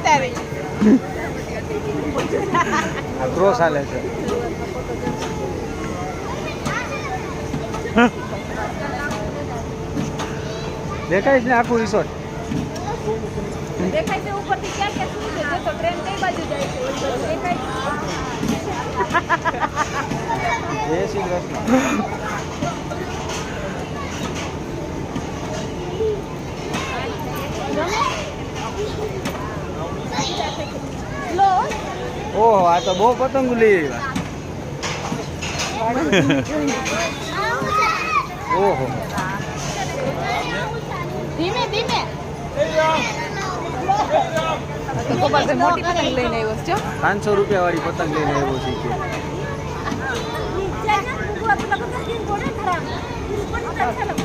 તારી ક્રોસ હાલે છે. દેખાય છે ને આખું રિસોર્ટ? દેખાય છે ઉપરથી ક્યાં ક્યાં શું છે? જો તો ટ્રેન કઈ બાજુ જાય છે દેખાય જય શ્રી કૃષ્ણ. લો ઓહો, આ તો બહુ પતંગ લઈ આવ્યા. ઓહો, ધીમે ધીમે મોટી પતંગ લઈને આવ્યો છો 500 રૂપિયા વાળી પતંગ લઈને આવ્યો છે કે ખરાબ